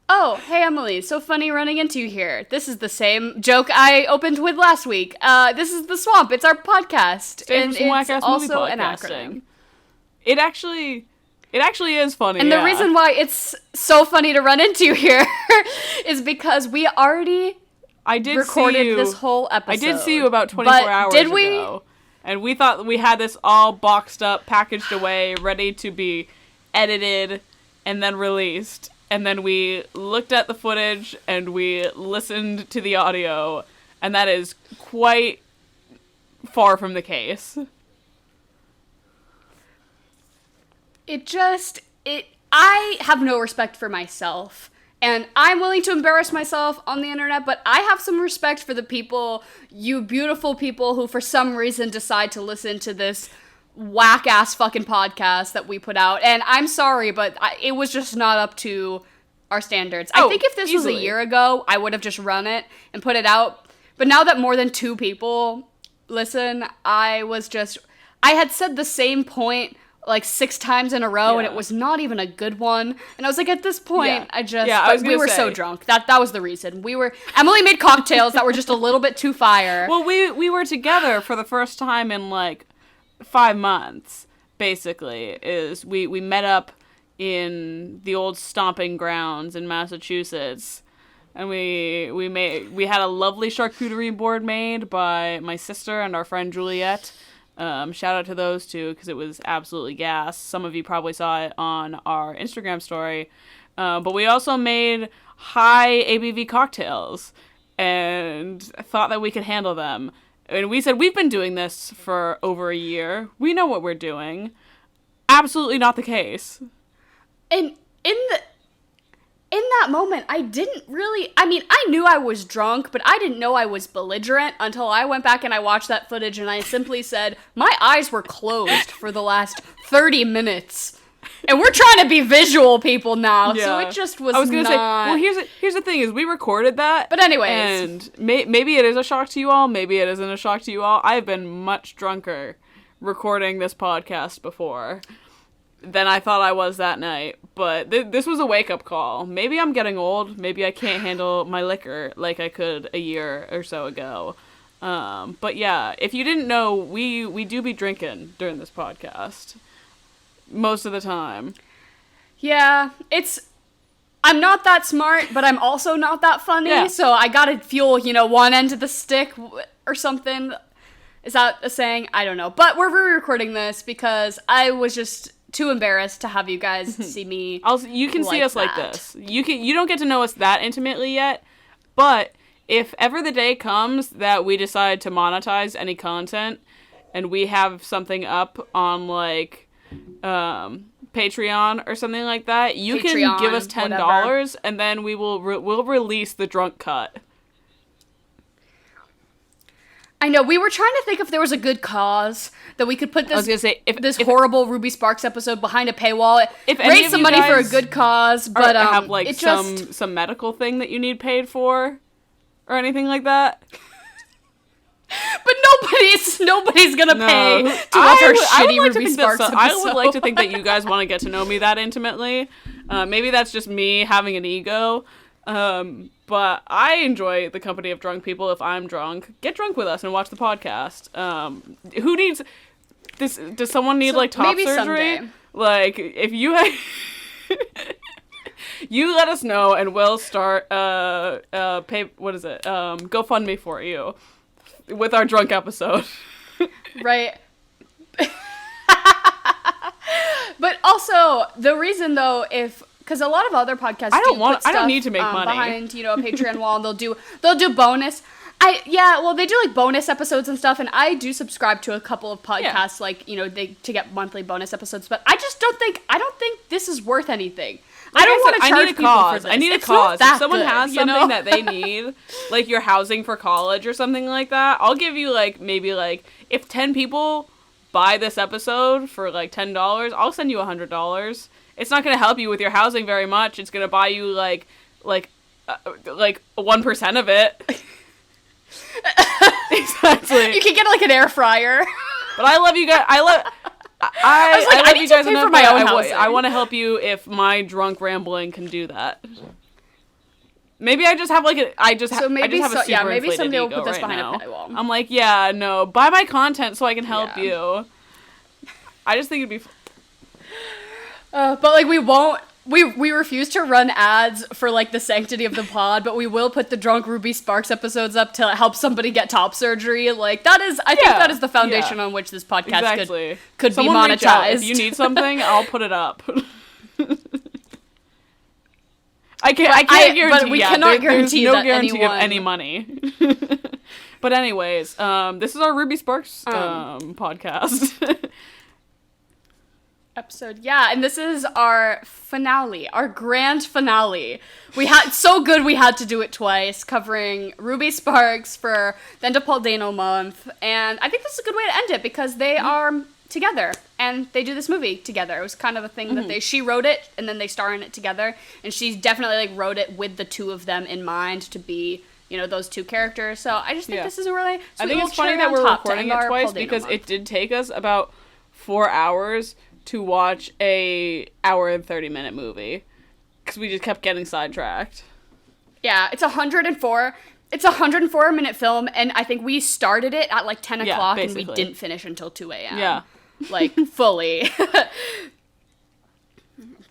Oh, hey Emily, so funny running into you here. This is the same joke I opened with last week. This is The Swamp, it's our podcast. And it's also an acronym. It actually is funny. And the reason why it's so funny to run into here is because we already recorded this whole episode. I did see you about 24 hours ago. And we thought we had this all boxed up, packaged away, ready to be edited and then released. And then we looked at the footage and we listened to the audio, and that is quite far from the case. I have no respect for myself, and I'm willing to embarrass myself on the internet, but I have some respect for the people, you beautiful people who for some reason decide to listen to this whack-ass fucking podcast that we put out. And I'm sorry, but it was just not up to our standards. I think if this was a year ago, I would have just run it and put it out. But now that more than 2 people listen, I had said the same point like 6 times in a row, and it was not even a good one. And I was like, at this point, we were so drunk. That was the reason. Emily made cocktails that were just a little bit too fire. Well, we were together for the first time in like 5 months, basically. We met up in the old stomping grounds in Massachusetts, and we had a lovely charcuterie board made by my sister and our friend Juliet. Shout out to those two, because it was absolutely gas. Some of you probably saw it on our Instagram story. But we also made high ABV cocktails and thought that we could handle them. And we said, we've been doing this for over a year. We know what we're doing. Absolutely not the case. And in that moment, I knew I was drunk, but I didn't know I was belligerent until I went back and I watched that footage, and I simply said, my eyes were closed for the last 30 minutes. And we're trying to be visual people now, so it just was not... I was going to say, well, here's the thing, is we recorded that. But anyways. And maybe it is a shock to you all, maybe it isn't a shock to you all. I've been much drunker recording this podcast before than I thought I was that night. But this was a wake-up call. Maybe I'm getting old. Maybe I can't handle my liquor like I could a year or so ago. But yeah, if you didn't know, we do be drinking during this podcast. Most of the time. Yeah, I'm not that smart, but I'm also not that funny, so I gotta fuel, one end of the stick or something. Is that a saying? I don't know. But we're re-recording this because I was just too embarrassed to have you guys see me. You can see us like this. You don't get to know us that intimately yet, but if ever the day comes that we decide to monetize any content and we have something up on like Patreon or something like that, you can give us $10 whatever. And then we'll release the drunk cut. I know, we were trying to think if there was a good cause that we could put this horrible Ruby Sparks episode behind a paywall. Raise some money for a good cause, but have like some medical thing that you need paid for or anything like that. But nobody's gonna pay to watch our shitty Ruby Sparks episode. I would like to think that you guys want to get to know me that intimately. Maybe that's just me having an ego. But I enjoy the company of drunk people. If I'm drunk, get drunk with us and watch the podcast. Who needs this? Does someone need like top surgery? Someday. Like, if you you let us know and we'll start GoFundMe for you with our drunk episode. Right. But also the reason though, because a lot of other podcasts I don't need to make money behind a Patreon wall, and they'll do bonus. They do like bonus episodes and stuff, and I do subscribe to a couple of podcasts to get monthly bonus episodes, but I don't think this is worth anything. Like I don't want to charge people for this. I need a cause. If someone has something that they need, like your housing for college or something like that, I'll give you maybe if 10 people buy this episode for like $10, I'll send you $100. It's not going to help you with your housing very much. It's going to buy you like 1% of it. Exactly. You can get like an air fryer. But I love you guys. I love you guys enough. I want to help you if my drunk rambling can do that. Maybe I just have like maybe somebody will put this behind a paywall. I'm like, yeah, no, buy my content so I can help you. I just think it'd be. But like we refuse to run ads for like the sanctity of the pod, but we will put the drunk Ruby Sparks episodes up to help somebody get top surgery. Like I think that is the foundation on which this podcast could be monetized. If you need something, I'll put it up. I can't guarantee. But we cannot guarantee no that guarantee anyone... of any money. But anyways, this is our Ruby Sparks podcast. Episode, and this is our finale, our grand finale. We had we had to do it twice, covering Ruby Sparks for the end of Paul MAYno month, and I think this is a good way to end it because they are together and they do this movie together. It was kind of a thing that she wrote it and then they star in it together, and she definitely like wrote it with the two of them in mind to be, you know, those two characters. So I just think this is a really sweet I think it's funny that we're recording it twice because it did take us about 4 hours to watch a hour and 30-minute movie because we just kept getting sidetracked. Yeah, it's 104. It's a 104-minute film, and I think we started it at like 10 o'clock, and we didn't finish until 2 a.m. Yeah. Like, fully.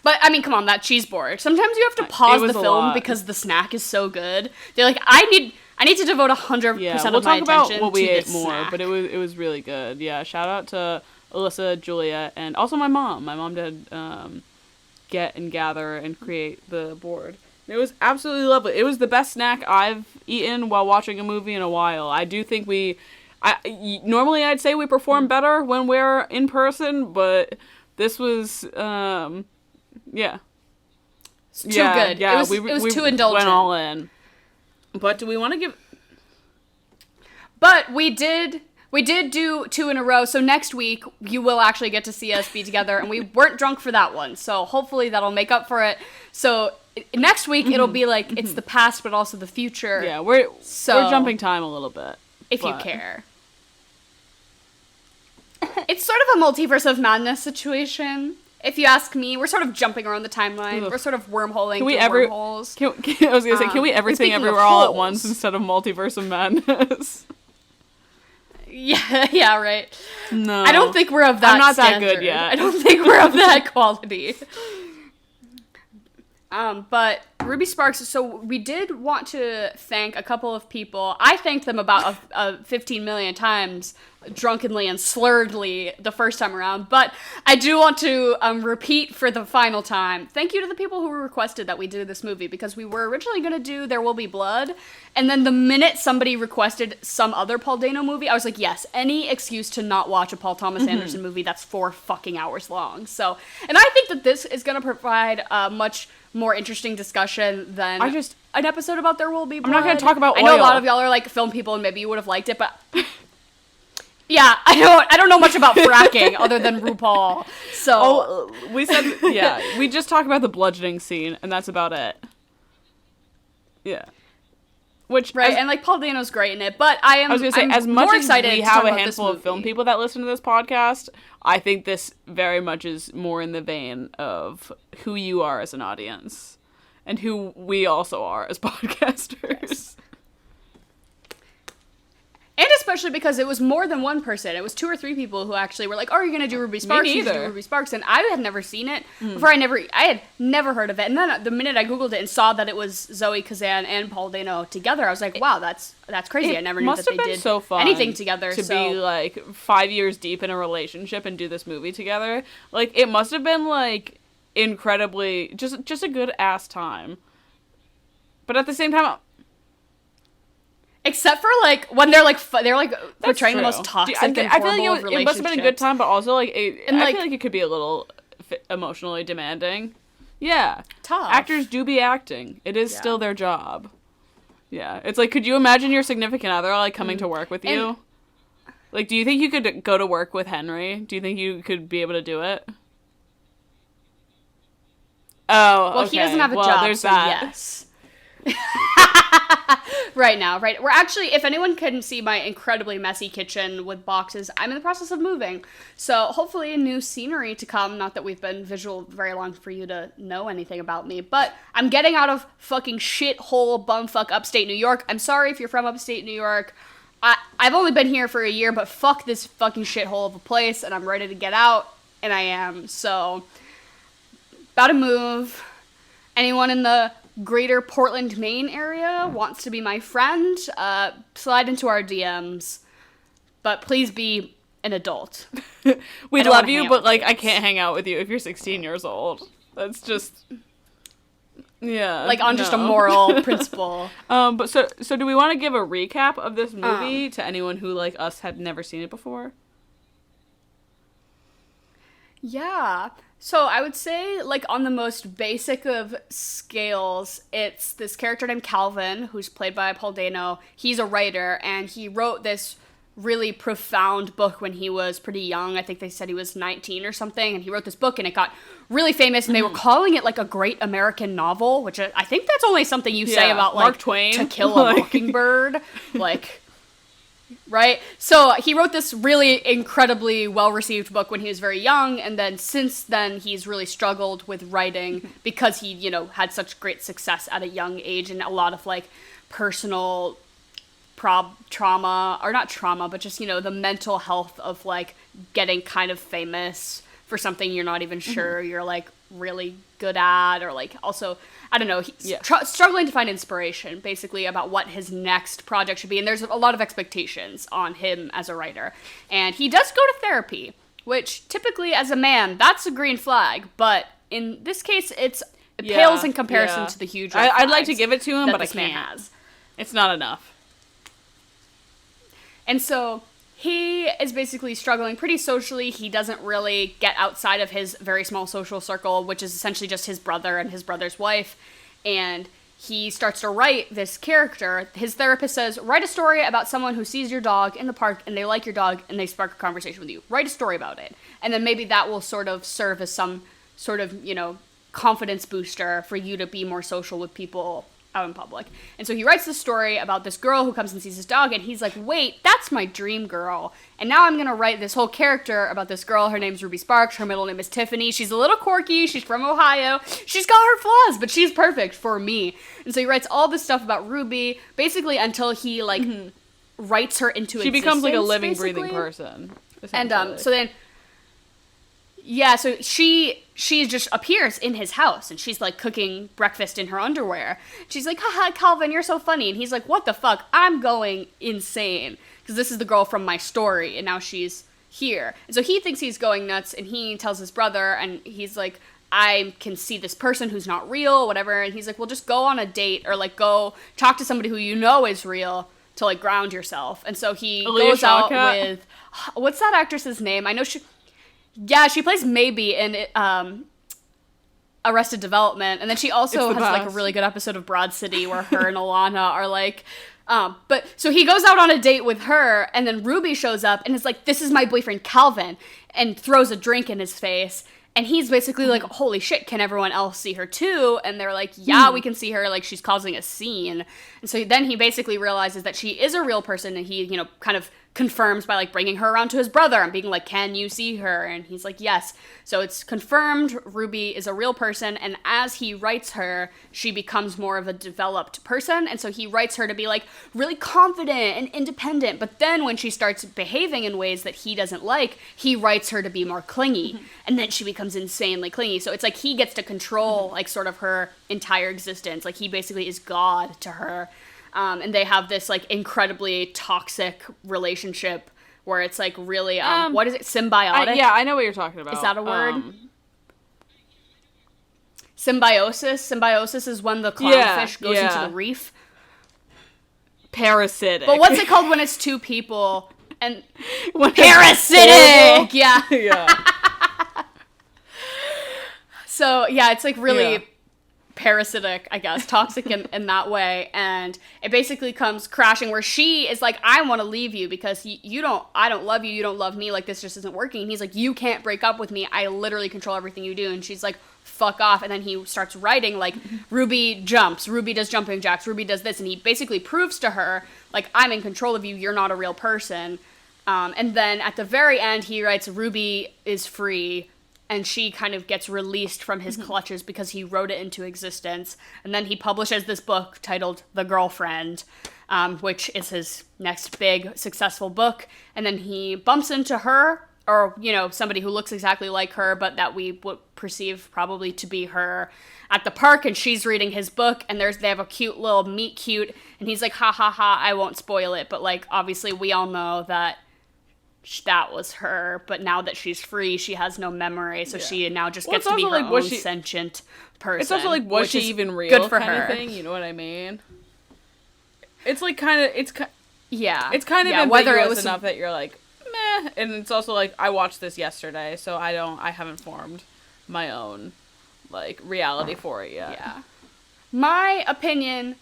But, I mean, come on, that cheese board. Sometimes you have to pause the film because the snack is so good. They're like, I need to devote 100% of my attention to this snack. We'll talk about what we ate more, but it was really good. Yeah, shout out to Alyssa, Julia, and also my mom. My mom did get and gather and create the board. It was absolutely lovely. It was the best snack I've eaten while watching a movie in a while. I do think normally I'd say we perform better when we're in person, but this was, It's too good. Yeah, it was too indulgent. Went all in. But do we want to give... But we did do 2 in a row, so next week you will actually get to see us be together, and we weren't drunk for that one, so hopefully that'll make up for it. So next week it'll be like it's the past but also the future. Yeah, we're jumping time a little bit. If you care. It's sort of a multiverse of madness situation. If you ask me, we're sort of jumping around the timeline. Ugh. We're sort of wormholing wormholes. I was going to say, can we everything everywhere all at once instead of multiverse of madness? Yeah, right. No. I don't think we're of that I'm not standard. that good yet. I don't think we're of that quality. But Ruby Sparks, so we did want to thank a couple of people. I thanked them about 15 million times, drunkenly and slurredly the first time around, but I do want to repeat for the final time. Thank you to the people who requested that we do this movie, because we were originally going to do There Will Be Blood, and then the minute somebody requested some other Paul MAYno movie, I was like, yes, any excuse to not watch a Paul Thomas Anderson movie that's 4 fucking hours long. So, and I think that this is going to provide a much more interesting discussion than an episode about There Will Be Blood. I'm not going to talk about oil. I know a lot of y'all are like film people and maybe you would have liked it, but yeah, I don't know much about fracking other than RuPaul. So we said we just talked about the bludgeoning scene and that's about it. Yeah. And like Paul MAYno's great in it, but I'm as much more as excited we have a handful of film people that listen to this podcast, I think this very much is more in the vein of who you are as an audience and who we also are as podcasters. Yes. And especially because it was more than one person. It was 2 or 3 people who actually were like, "Oh, you're gonna do Ruby Sparks? You should do Ruby Sparks." And I had never seen it before. I had never heard of it. And then the minute I googled it and saw that it was Zoe Kazan and Paul MAYno together, I was like, "Wow, that's crazy." I never knew that they did so fun anything together. To be like 5 years deep in a relationship and do this movie together, like it must have been like incredibly just a good ass time. But at the same time. Except for, like, when they're portraying the most toxic and horrible I feel like relationships. It must have been a good time, but also, like, I feel like it could be a little emotionally demanding. Yeah. Tough. Actors do be acting. It is still their job. Yeah. It's like, could you imagine your significant other, like, coming to work with you? Like, do you think you could go to work with Henry? Do you think you could be able to do it? Oh, well, okay. he doesn't have a well, job, there's so that. yes. Right now, right? We're actually, if anyone can see my incredibly messy kitchen with boxes, I'm in the process of moving. So hopefully a new scenery to come. Not that we've been visual very long for you to know anything about me, but I'm getting out of fucking shithole bumfuck upstate New York. I'm sorry if you're from upstate New York. I've only been here for a year, but fuck this fucking shithole of a place, and I'm ready to get out, and I am. So, about to move. Anyone in the greater Portland, Maine area wants to be my friend, slide into our DMs. But please be an adult. We love you, but, like, I can't hang out with you if you're 16 years old. That's just... Yeah. Like, on just a moral principle. But so do we want to give a recap of this movie to anyone who, like us, had never seen it before? Yeah. So I would say, like, on the most basic of scales, it's this character named Calvin, who's played by Paul MAYno. He's a writer, and he wrote this really profound book when he was pretty young. I think they said he was 19 or something, and he wrote this book, and it got really famous, and they were calling it, like, a great American novel, which I think that's only something you say about, like, Mark Twain. To Kill a Mockingbird. Like... Right? So he wrote this really incredibly well-received book when he was very young, and then since then he's really struggled with writing because he, you know, had such great success at a young age and a lot of, like, personal trauma, or not trauma, but just, you know, the mental health of, like, getting kind of famous for something you're not even sure you're, like, really good at, or, like, also... I don't know, he's struggling to find inspiration, basically, about what his next project should be, and there's a lot of expectations on him as a writer. And he does go to therapy, which, typically, as a man, that's a green flag, but in this case, it pales in comparison to the huge red I'd like to give it to him, but I man can't. has. It's not enough. And so... he is basically struggling pretty socially. He doesn't really get outside of his very small social circle, which is essentially just his brother and his brother's wife. And he starts to write this character. His therapist says, write a story about someone who sees your dog in the park and they like your dog and they spark a conversation with you. Write a story about it. And then maybe that will sort of serve as some sort of, you know, confidence booster for you to be more social with people out in public. And so he writes this story about this girl who comes and sees his dog, and he's like, wait, that's my dream girl. And now I'm gonna write this whole character about this girl. Her name's Ruby Sparks. Her middle name is Tiffany. She's a little quirky. She's from Ohio. She's got her flaws, but she's perfect for me. And so he writes all this stuff about Ruby, basically until he, like, writes her into existence. She becomes, like, a living, breathing person. And so then... yeah, so she just appears in his house, and she's, like, cooking breakfast in her underwear. She's like, haha, Calvin, you're so funny. And he's like, what the fuck? I'm going insane. Because this is the girl from my story, and now she's here. And so he thinks he's going nuts, and he tells his brother, and he's like, I can see this person who's not real, whatever. And he's like, well, just go on a date, or, like, go talk to somebody who you know is real to, like, ground yourself. And so he goes out with... what's that actress's name? I know she... yeah, she plays Maybe in Arrested Development, and then she also has, like, a really good episode of Broad City where her and Alana are, like, but, so he goes out on a date with her, and then Ruby shows up, and is like, this is my boyfriend Calvin, and throws a drink in his face, and he's basically like, holy shit, can everyone else see her too? And they're like, yeah, we can see her, like, she's causing a scene. And so then he basically realizes that she is a real person, and he, you know, kind of confirms by, like, bringing her around to his brother and being like, can you see her? And he's like, yes. So it's confirmed Ruby is a real person, and as he writes her, she becomes more of a developed person, and so he writes her to be, like, really confident and independent, but then when she starts behaving in ways that he doesn't like, he writes her to be more clingy, and then she becomes insanely clingy. So it's like he gets to control, like, sort of her entire existence. Like, he basically is God to her. And they have this, like, incredibly toxic relationship where it's, like, really, what is it, symbiotic? Yeah, I know what you're talking about. Is that a word? Symbiosis? Symbiosis is when the clownfish goes into the reef. Parasitic. But what's it called when it's two people? And parasitic! Yeah. Yeah. So, yeah, it's, like, really parasitic, I guess, toxic in that way, and it basically comes crashing where she is like, I want to leave you because I don't love you, you don't love me, like, this just isn't working. And he's like, you can't break up with me, I literally control everything you do. And she's like, fuck off. And then he starts writing, like, Ruby jumps, Ruby does jumping jacks, Ruby does this, and he basically proves to her, like, I'm in control of you, you're not a real person. And then at the very end, he writes, Ruby is free, and she kind of gets released from his clutches because he wrote it into existence. And then he publishes this book titled The Girlfriend, which is his next big successful book. And then he bumps into her, or, you know, somebody who looks exactly like her, but that we would perceive probably to be her, at the park, and she's reading his book, and they have a cute little meet cute, and he's like, ha ha ha, I won't spoil it, but, like, obviously we all know that was her, but now that she's free, she has no memory, so she now just gets to be her like, own sentient person. It's also like, was she even real? Good for her. Thing, you know what I mean? It's like kind of, it's kind of ambiguous whether it was enough that you're like, meh, and it's also like, I watched this yesterday, so I haven't formed my own, like, reality for it yet. Yeah. My opinion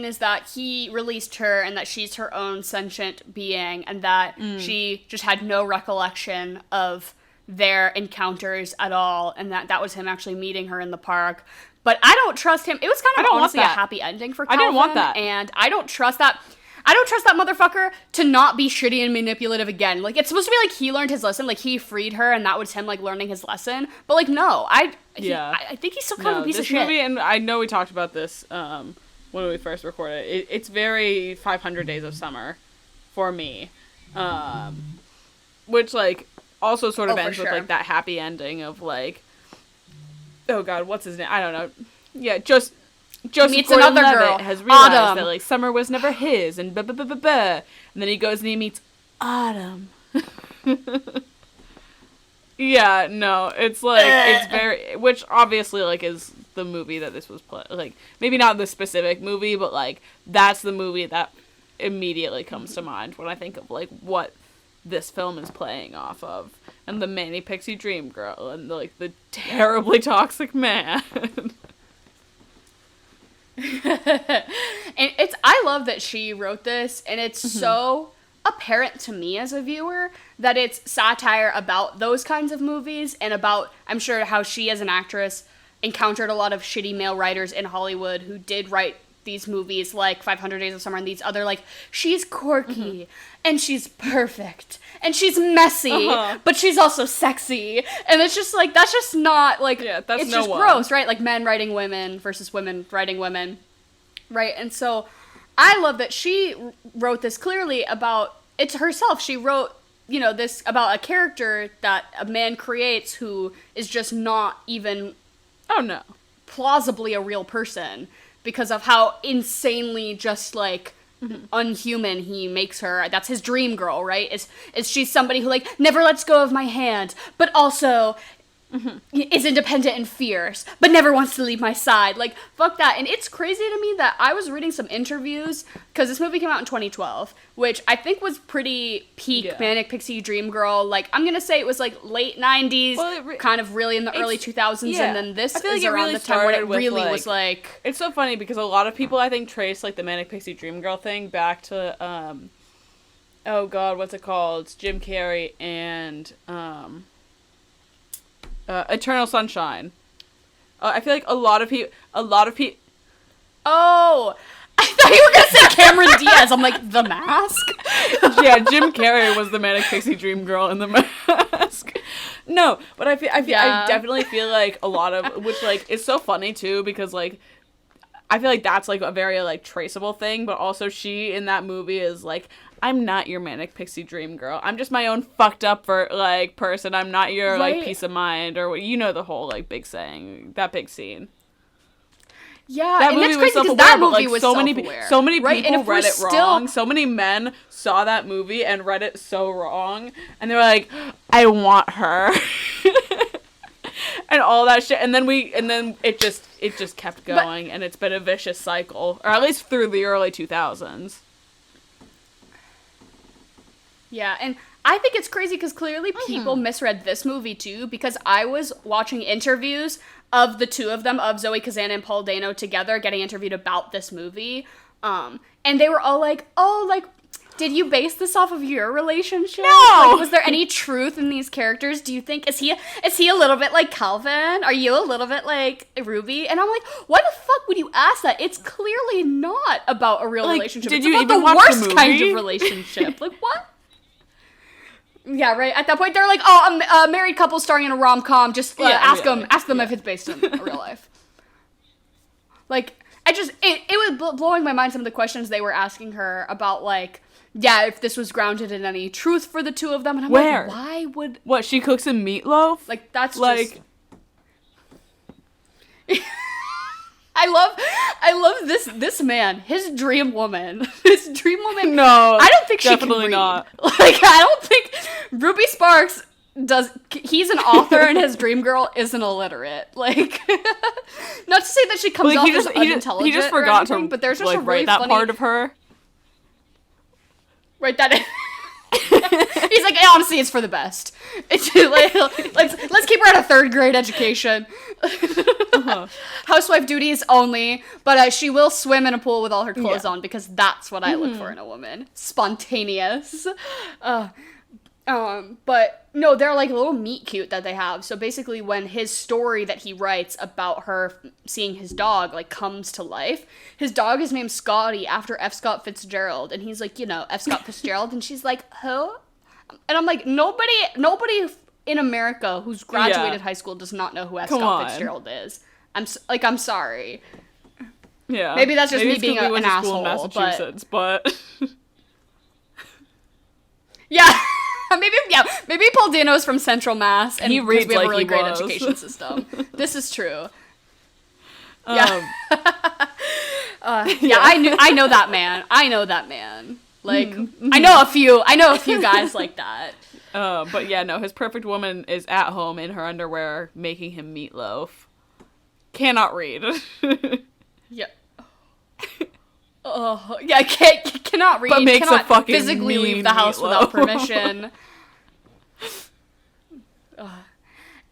is that he released her and that she's her own sentient being, and that she just had no recollection of their encounters at all, and that was him actually meeting her in the park. But I don't trust him. It was kind of honestly a happy ending for Calvin. I didn't want that. And I don't trust that. I don't trust that motherfucker to not be shitty and manipulative again. Like, it's supposed to be like he learned his lesson, like he freed her, and that was him, like, learning his lesson. But, like, no, I think he's still kind of a piece of shit. Movie, and I know we talked about this when we first recorded it. It's very 500 Days of Summer for me, which, like, also sort of ends with like that happy ending of, like, oh god, what's his name? I don't know. Yeah, Joseph Gordon-Levitt girl has realized that, like, Summer was never his, and and then he goes and he meets Autumn. Yeah, no, it's like, it's very, which obviously, like, is the movie that this was like, maybe not the specific movie, but, like, that's the movie that immediately comes to mind when I think of, like, what this film is playing off of, and the Manic Pixie Dream Girl, and, like, the terribly toxic man. And I love that she wrote this, and it's so apparent to me as a viewer that it's satire about those kinds of movies, and about, I'm sure, how she as an actress encountered a lot of shitty male writers in Hollywood who did write these movies like 500 Days of Summer and these other, like, she's quirky and she's perfect and she's messy, but she's also sexy, and it's just like, that's just not, like, it's just gross, right? Like, men writing women versus women writing women, right? And so I love that she wrote this clearly about, it's herself. She wrote, you know, this about a character that a man creates who is just not even plausibly a real person, because of how insanely just, like, unhuman he makes her. That's his dream girl, right? Is she's somebody who, like, never lets go of my hand, but also is independent and fierce, but never wants to leave my side. Like, fuck that. And it's crazy to me that I was reading some interviews, because this movie came out in 2012, which I think was pretty peak Manic Pixie Dream Girl. Like, I'm gonna say it was, like, late 90s, kind of really in the early 2000s, and then this is around the time when it really was, like... It's so funny, because a lot of people, I think, trace, like, the Manic Pixie Dream Girl thing back to, oh god, what's it called? It's Jim Carrey and, Eternal Sunshine. I feel like a lot of people. Oh, I thought you were gonna say Cameron Diaz. I'm like, The Mask. Yeah, Jim Carrey was the Manic Pixie Dream Girl in The Mask. No, but I definitely feel like a lot of, which, like, it's so funny too, because, like, I feel like that's, like, a very, like, traceable thing, but also she in that movie is like, I'm not your Manic Pixie Dream Girl. I'm just my own fucked up person. I'm not your like peace of mind, or you know, the whole, like, big saying, that big scene. Yeah, that movie was self-aware, that movie was self-aware. So many people read it wrong. So many men saw that movie and read it so wrong, and they were like, I want her. And all that shit, and then it just kept going, and it's been a vicious cycle, or at least through the early 2000s. Yeah, and I think it's crazy because clearly people misread this movie too, because I was watching interviews of the two of them, of Zoe Kazan and Paul Dano together, getting interviewed about this movie. And they were all like, oh, like, did you base this off of your relationship? No! Like, was there any truth in these characters? Do you think, is he a little bit like Calvin? Are you a little bit like Ruby? And I'm like, why the fuck would you ask that? It's clearly not about a real relationship. Did it's you about even the watch worst the movie? kind of relationship. Like, what? Yeah, right. At that point, they're like, "Oh, a married couple starring in a rom-com. Just ask them if it's based in real life." Like, it was blowing my mind, some of the questions they were asking her about, like, yeah, if this was grounded in any truth for the two of them, and I'm like, why would what, she cooks him meatloaf? Like, that's like. Just... I love this man, his dream woman. No, I don't think she can definitely read. not. Like, I don't think Ruby Sparks he's an author and his dream girl isn't illiterate. Like, not to say that she comes off as unintelligent. He just forgot to, but there's just like, a really write that funny part of her. Write that in. He's like, hey, honestly, it's for the best. It's like, let's keep her at a 3rd grade education. Housewife duties only, but she will swim in a pool with all her clothes on, because that's what I look for in a woman. Spontaneous. But no, they're like a little meet cute that they have. So basically, when his story that he writes about her seeing his dog, like, comes to life, his dog is named Scotty after F. Scott Fitzgerald, and he's like, F. Scott Fitzgerald, and she's like, who? And I'm like, nobody in America who's graduated high school does not know who F. Scott Fitzgerald is. I'm sorry. Yeah. Maybe that's just me being we an went to school asshole, in Massachusetts, but yeah. Maybe Paul Dano's from Central Mass, and he reads we have like a really he great was. education system. This is true. Yeah. I know that man. Like, I know a few guys like that. But yeah, no, his perfect woman is at home in her underwear making him meatloaf. Cannot read. Yeah. Oh, yeah, cannot read. But makes cannot a fucking physically mean leave the house without meatloaf. permission.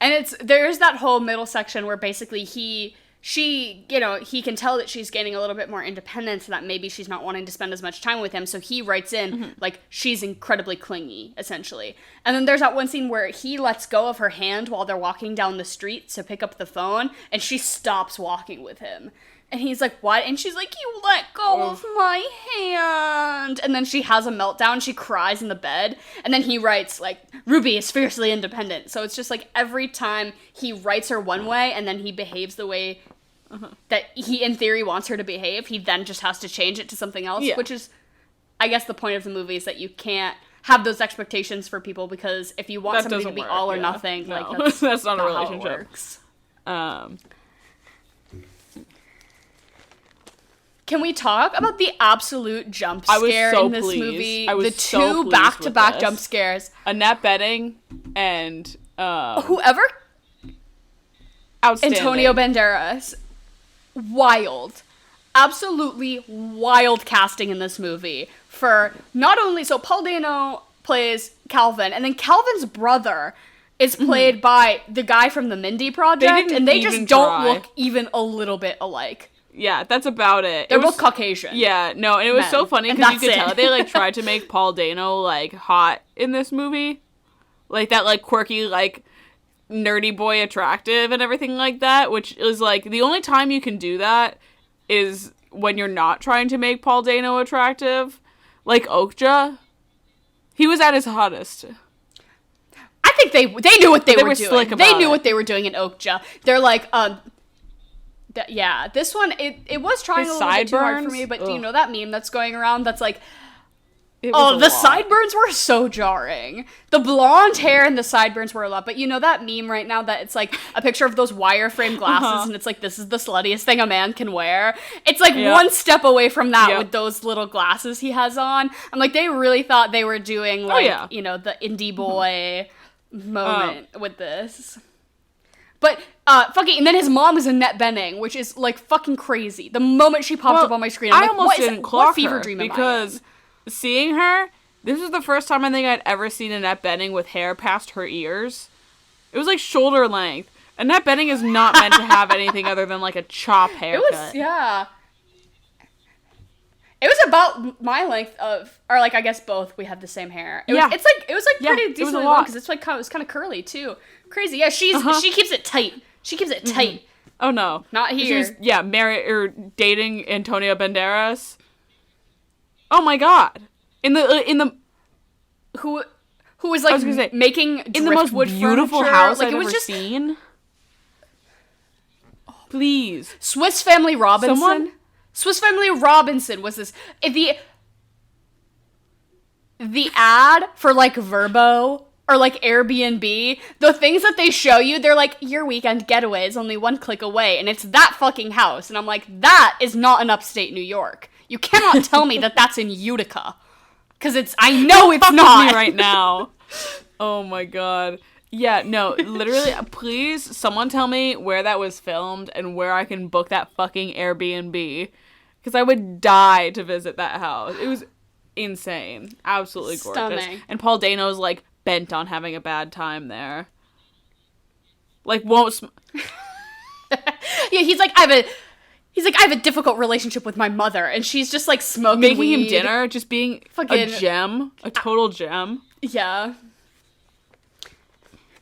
And there's that whole middle section where basically he can tell that she's gaining a little bit more independence, and that maybe she's not wanting to spend as much time with him, so he writes in, like, she's incredibly clingy, essentially. And then there's that one scene where he lets go of her hand while they're walking down the street to pick up the phone, and she stops walking with him. And he's like, what? And she's like, you let go of my hand. And then she has a meltdown. She cries in the bed. And then he writes, like, Ruby is fiercely independent. So it's just like every time he writes her one way and then he behaves the way that he, in theory, wants her to behave, he then just has to change it to something else. Yeah. Which is, I guess, the point of the movie is that you can't have those expectations for people, because if you want That somebody to doesn't be work, all or yeah. nothing, No. like, that's not a how it relationship. works. Can we talk about the absolute jump scare in this movie? I was the so two pleased back-to-back with jump this. scares. Annette Bening and Whoever outstanding. Antonio Banderas. Wild. Absolutely wild casting in this movie. For not only... So Paul Dano plays Calvin, and then Calvin's brother is played by the guy from the Mindy Project, and they just don't look even a little bit alike. Yeah, that's about it. They're both Caucasian. Yeah, no, and it was so funny because you could tell they, like, tried to make Paul Dano, like, hot in this movie. Like, that, like, quirky, like, nerdy boy attractive and everything like that, which is, like, the only time you can do that is when you're not trying to make Paul Dano attractive. Like Okja. He was at his hottest. I think they knew what they were doing. Slick about They knew it. what they were doing in Okja. They're like, yeah, this one, it was trying His a little bit too hard for sideburns? me, but do you Ugh. know that meme that's going around that's like, It oh, was a the lot. sideburns were so jarring. The blonde hair and the sideburns were a lot, but you know that meme right now that it's like a picture of those wireframe glasses and it's like, this is the sluttiest thing a man can wear? It's like one step away from that with those little glasses he has on. I'm like, they really thought they were doing like, you know, the indie boy moment with this. But, and then his mom was Annette Bening, which is, like, fucking crazy. The moment she popped up on my screen, I'm like, almost what is didn't that? clock What fever her dream am I in? because seeing her This was the first time I think I'd ever seen Annette Bening with hair past her ears. It was like shoulder length. Annette Bening is not meant to have anything other than like a chop haircut. It was, yeah. It was about my length of, or like I guess both. We had the same hair. It was pretty decently long because it's like it was kind of curly too. Crazy, yeah. She keeps it tight. She keeps it tight. Mm-hmm. Oh no, not here. She's married or dating Antonio Banderas. Oh my god, in the who was like making in the most beautiful furniture. house like, I've ever seen. Please, Swiss Family Robinson. Swiss Family Robinson was this the ad for like Verbo or like Airbnb. The things that they show you, they're like, your weekend getaway is only one click away, and it's that fucking house. And I'm like, that is not in upstate New York. You cannot tell me that that's in Utica, because I know it's not me right now. Oh my god. Yeah, no, literally, please, someone tell me where that was filmed and where I can book that fucking Airbnb. Because I would die to visit that house. It was insane. Absolutely gorgeous. Stunning. And Paul Dano's, like, bent on having a bad time there. Like, won't... Yeah, he's like, I have a difficult relationship with my mother, and she's just, like, smoking Making weed. him dinner, just being fucking a gem. A total gem. Yeah.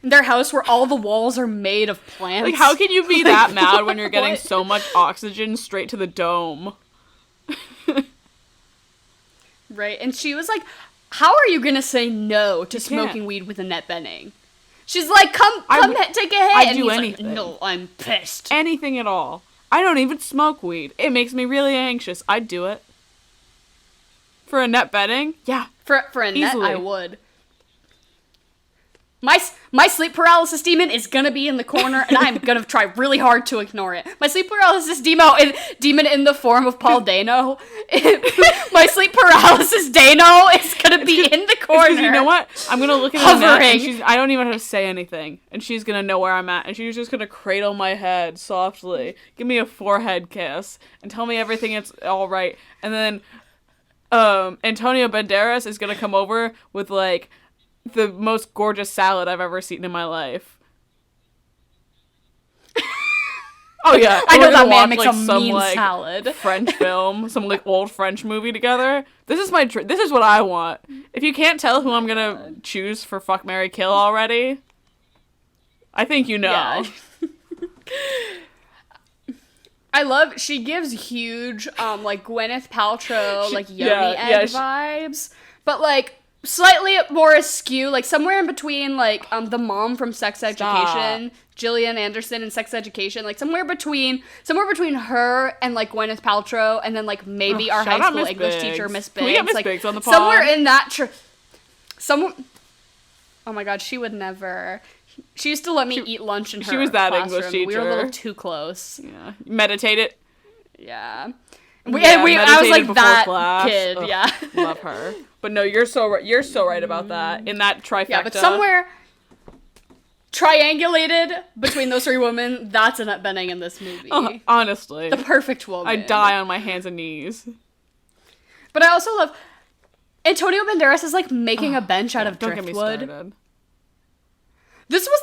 Their house where all the walls are made of plants. Like, how can you be that mad when you're getting so much oxygen straight to the dome? Right, and she was like, how are you gonna say no to smoking weed with Annette Bening? She's like, come take a hit. I'd do anything. Like, no, I'm pissed. Anything at all. I don't even smoke weed. It makes me really anxious. I'd do it. For Annette Bening? Yeah. For Annette, easily. I would. My sleep paralysis demon is gonna be in the corner, and I'm gonna try really hard to ignore it. My sleep paralysis demon in the form of Paul Dano. My sleep paralysis Dano is gonna be in the corner. You know what? I'm gonna look at Annette, and I don't even have to say anything, and she's gonna know where I'm at, and she's just gonna cradle my head softly, give me a forehead kiss, and tell me everything is all right, and then Antonio Banderas is gonna come over with like the most gorgeous salad I've ever seen in my life. Oh yeah, I know that man makes a mean salad. French film, some like old French movie together. This is this is what I want. If you can't tell who I'm gonna choose for Fuck, Marry, Kill already, I think you know. Yeah. She gives huge, like Gwyneth Paltrow, like Yoni Egg vibes, but like slightly more askew, like somewhere in between, like the mom from Sex Education, Gillian Anderson in Sex Education, like somewhere between her and like Gwyneth Paltrow, and then like maybe our high school English teacher, Miss Biggs. Can we get Miss like, Biggs on the pod? Somewhere in that, oh my god, she would never. She used to let me eat lunch in her. She was that classroom. English teacher. We were a little too close. Yeah, meditate it. Yeah. I was like that class. Kid. Ugh, yeah, love her. But no, you're so right about that. In that trifecta. Yeah, but somewhere triangulated between those three women, that's Annette Bening in this movie. Honestly, the perfect woman. I die on my hands and knees. But I also love Antonio Banderas is like making a bench out of don't driftwood. Get me started. This was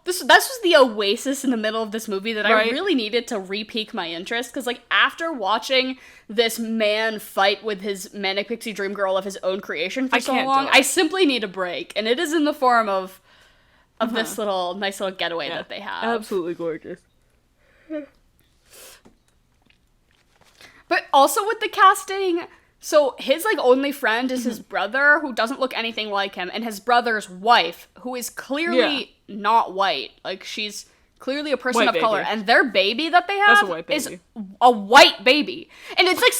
this was the oasis in the middle of this movie that I really needed to re-pique my interest, because like after watching this man fight with his manic pixie dream girl of his own creation for so long, I simply need a break, and it is in the form of this nice little getaway that they have. Absolutely gorgeous. But also with the casting, so his like only friend is his brother, who doesn't look anything like him, and his brother's wife, who is clearly not white. Like she's clearly a person of color, and their baby that they have is a white baby, and it's like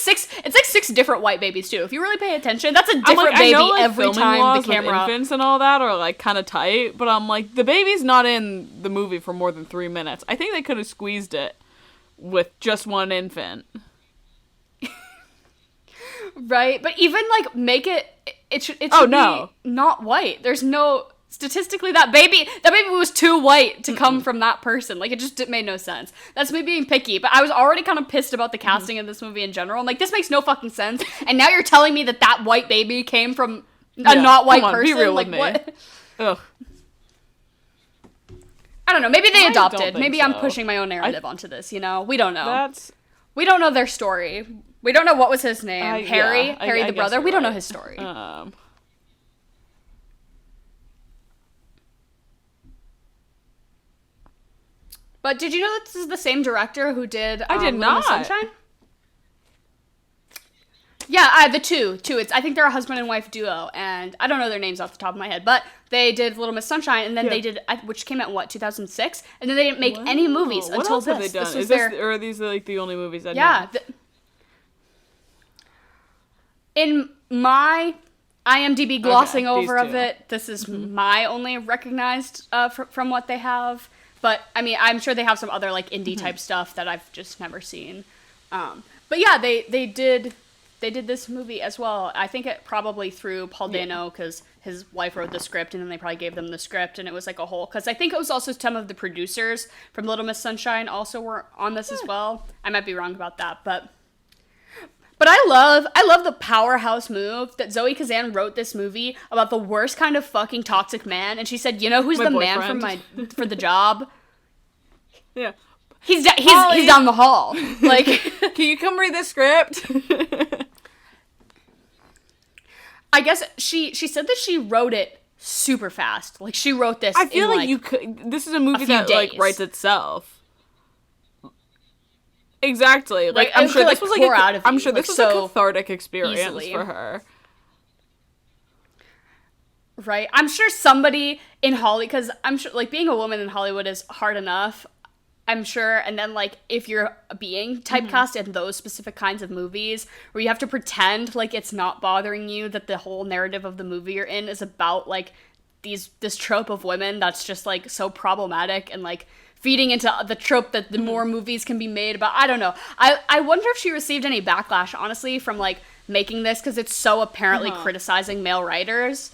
six different white babies too. If you really pay attention, that's a different baby every time the camera. Infants and all that are like kind of tight, but I'm like, the baby's not in the movie for more than 3 minutes. I think they could have squeezed it with just one infant. Right, but even like make it should be not white. There's no statistically that baby was too white to come from that person. Like it made no sense. That's me being picky, but I was already kind of pissed about the casting of this movie in general. I'm like, this makes no fucking sense. And now you're telling me that white baby came from a not white come on, person. Be real like with me. what? Ugh. I don't know. Maybe they I don't adopted. think Maybe I'm so. pushing my own narrative onto this. You know, we don't know. We don't know their story. We don't know what was his name. Harry, yeah, Harry I the guess brother. you're We don't know right. his story. But did you know that this is the same director who did I did Little Miss not. Sunshine? Yeah, the two. It's I think they're a husband and wife duo, and I don't know their names off the top of my head, but they did Little Miss Sunshine, and then they did, which came out in what, 2006, and then they didn't make any movies What until else have they this. done? This was Is their this, or are these like the only movies I know? yeah. In my IMDb glossing Okay, over these of two. it, this is my only recognized from what they have. But I mean, I'm sure they have some other like indie type stuff that I've just never seen. But yeah, they did this movie as well. I think it probably through Paul MAYno because his wife wrote the script, and then they probably gave them the script, and it was like a whole. Because I think it was also some of the producers from Little Miss Sunshine also were on this as well. I might be wrong about that, but I love the powerhouse move that Zoe Kazan wrote this movie about the worst kind of fucking toxic man, and she said, "You know who's My the boyfriend. man for the job? Yeah. He's down the hall. Like, Can you come read the script? I guess she said that she wrote it super fast. Like, she wrote this. I feel in, like you could. This is a movie a few that like days. writes itself. Exactly. Like, I I'm sure feel this like was pour like out of I'm you, sure this like, was a so cathartic experience easily. for her. Right? I'm sure somebody in Hollywood, because I'm sure, like, being a woman in Hollywood is hard enough, I'm sure, and then, like, if you're being typecast in those specific kinds of movies, where you have to pretend like it's not bothering you, that the whole narrative of the movie you're in is about, like, this trope of women that's just, like, so problematic, and, like, feeding into the trope that the more movies can be made about. I don't know. I wonder if she received any backlash, honestly, from, like, making this, because it's so apparently criticizing male writers.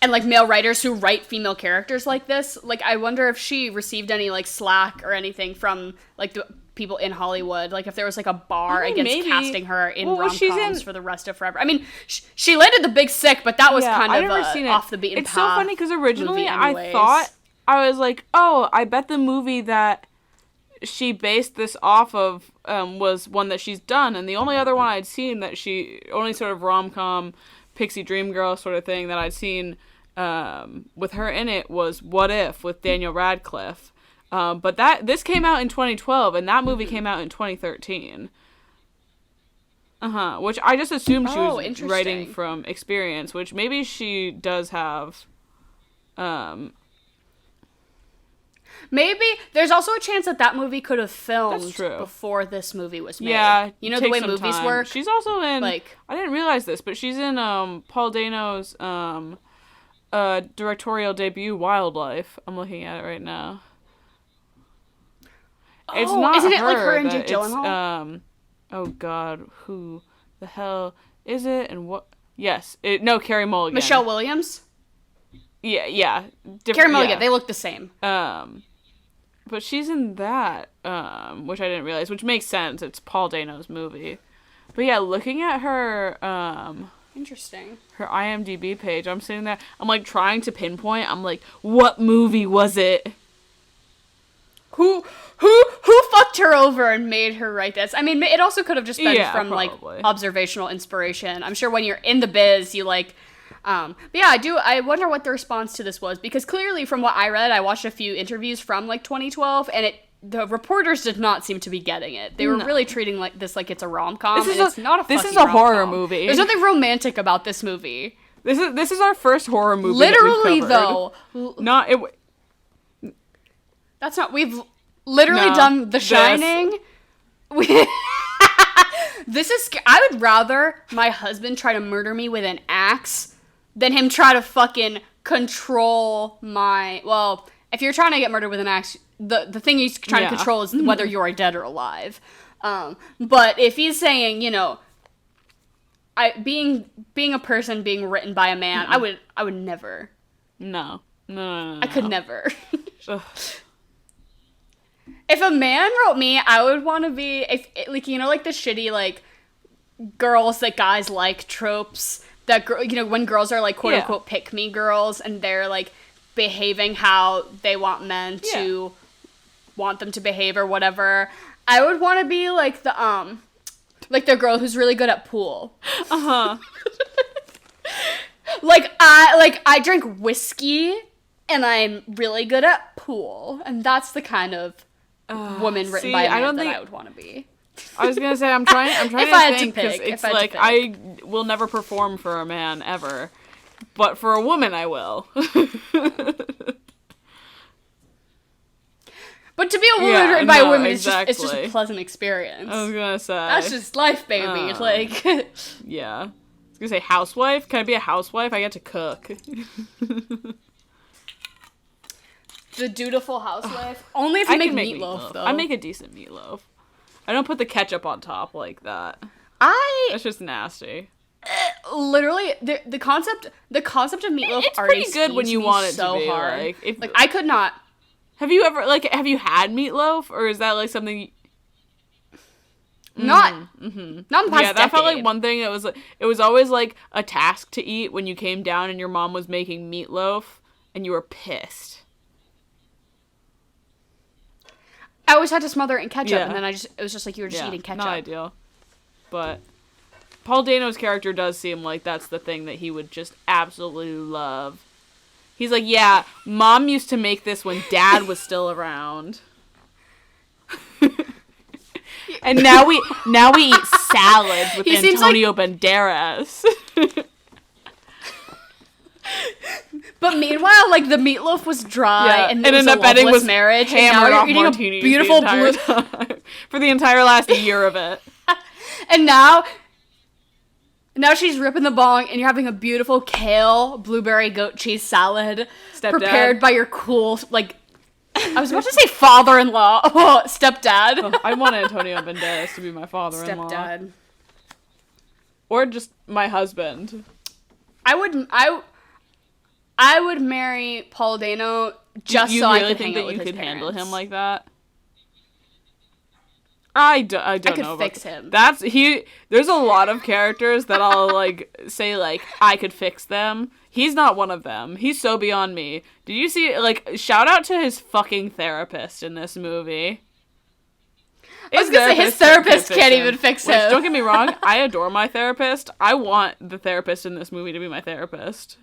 And, like, male writers who write female characters like this. Like, I wonder if she received any, like, slack or anything from, like, the people in Hollywood. Like, if there was, like, a bar against maybe. casting her in Well, she's rom-coms in- for the rest of forever. I mean, she landed the big sick, but that was kind I've of never seen it. off the beaten It's path. so funny because originally movie I anyways. thought, I was like, oh, I bet the movie that she based this off of was one that she's done, and the only other one I'd seen that only sort of rom-com, pixie dream girl sort of thing that I'd seen with her in it was What If with Daniel Radcliffe. But this came out in 2012, and that movie came out in 2013. Which I just assumed she was interesting. writing from experience, which maybe she does have. Maybe there's also a chance that movie could have filmed That's true. before this movie was made. Yeah, You know the takes way some movies time. work? She's also in. Like, I didn't realize this, but she's in Paul Dano's directorial debut, Wildlife. I'm looking at it right now. It's not isn't it like her and that Jake Gyllenhaal? Oh God, who the hell is it? And what? Yes, no, Carey Mulligan. Michelle Williams? Yeah. Carey Mulligan, yeah. they look the same. But she's in that, which I didn't realize, which makes sense. It's Paul Dano's movie. But yeah, looking at her, Interesting. her IMDb page, I'm sitting there, I'm like trying to pinpoint. I'm like, what movie was it? Who fucked her over and made her write this? I mean, it also could have just been from probably. like observational inspiration. I'm sure when you're in the biz, you like. But yeah, I wonder what the response to this was, because clearly from what I read, I watched a few interviews from like 2012, and the reporters did not seem to be getting it. They were really treating this like it's a rom-com, and it's not a fucking This is a horror rom-com. movie. There's nothing romantic about this movie. This is our first horror movie. Literally, that we've covered. though. Not it. That's not. We've literally No, done The this. Shining. This is. I would rather my husband try to murder me with an axe than him try to fucking control my. Well, if you're trying to get murdered with an axe, the thing he's trying to control is whether you're dead or alive. But if he's saying, you know, being a person being written by a man, I would never. No. I could never. Ugh. If a man wrote me, I would want to be, like, you know, like the shitty, like, girls that guys like tropes, that girl, when girls are like quote unquote pick me girls and they're like behaving how they want men to want them to behave or whatever. I would want to be like the girl who's really good at pool. I drink whiskey and I'm really good at pool, and that's the kind of woman written by a man that I would want to be. I was gonna say I'm trying if to I had think, to because pick, it's like I will never perform for a man ever, but for a woman I will. But to be a woman written by a woman exactly. it's just a pleasant experience. I was gonna say that's just life, baby. Yeah. I was gonna say housewife. Can I be a housewife? I get to cook. The dutiful housewife. Only if you make meatloaf, though. I make a decent meatloaf. I don't put the ketchup on top like that. That's just nasty. Literally, the concept of meatloaf it's already pretty good when you want it so to be. Hard. Like I could not. Have you had meatloaf, or is that like something? Not in the past that decade. felt like one thing that was like, it was always like a task to eat when you came down and your mom was making meatloaf and you were pissed. I always had to smother it in ketchup, and then it was just like you were just eating ketchup. Not ideal. But Paul Dano's character does seem like that's the thing that he would just absolutely love. He's like, yeah, Mom used to make this when Dad was still around. And now we eat salad with Antonio Banderas. But meanwhile, like, the meatloaf was dry, and it was a loveless marriage, and now you're eating a beautiful blue... for the entire last year of it. And now she's ripping the bong, and you're having a beautiful kale, blueberry, goat cheese salad prepared by your cool, like... I was about to say father-in-law. Oh, stepdad. Oh, I want Antonio Banderas to be my father-in-law. Stepdad. Or just my husband. I would marry Paul Dano just so I could hang out with his parents. You really think that you could handle him like that? I don't know. I could fix him. There's a lot of characters that I'll like say like I could fix them. He's not one of them. He's so beyond me. Did you see, like, shout out to his fucking therapist in this movie. I was gonna say, his therapist can't even fix him. Don't get me wrong, I adore my therapist. I want the therapist in this movie to be my therapist.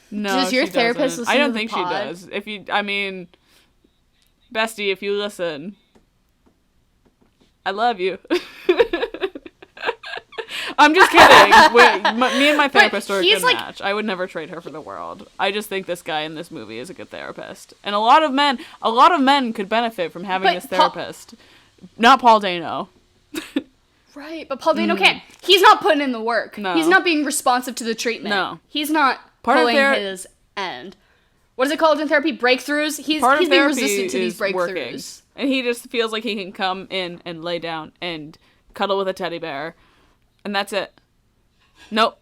No, does your therapist listen to the pod? I don't think she does. Bestie, if you listen, I love you. I'm just kidding. Me and my therapist are a good match. I would never trade her for the world. I just think this guy in this movie is a good therapist. And a lot of men could benefit from having this therapist. Not Paul Dano. Right, but Paul Dano can't. He's not putting in the work. No. He's not being responsive to the treatment. No. He's not pulling his end. What is it called in therapy? Breakthroughs? He's being resistant to these breakthroughs. Working. And he just feels like he can come in and lay down and cuddle with a teddy bear. And that's it. Nope.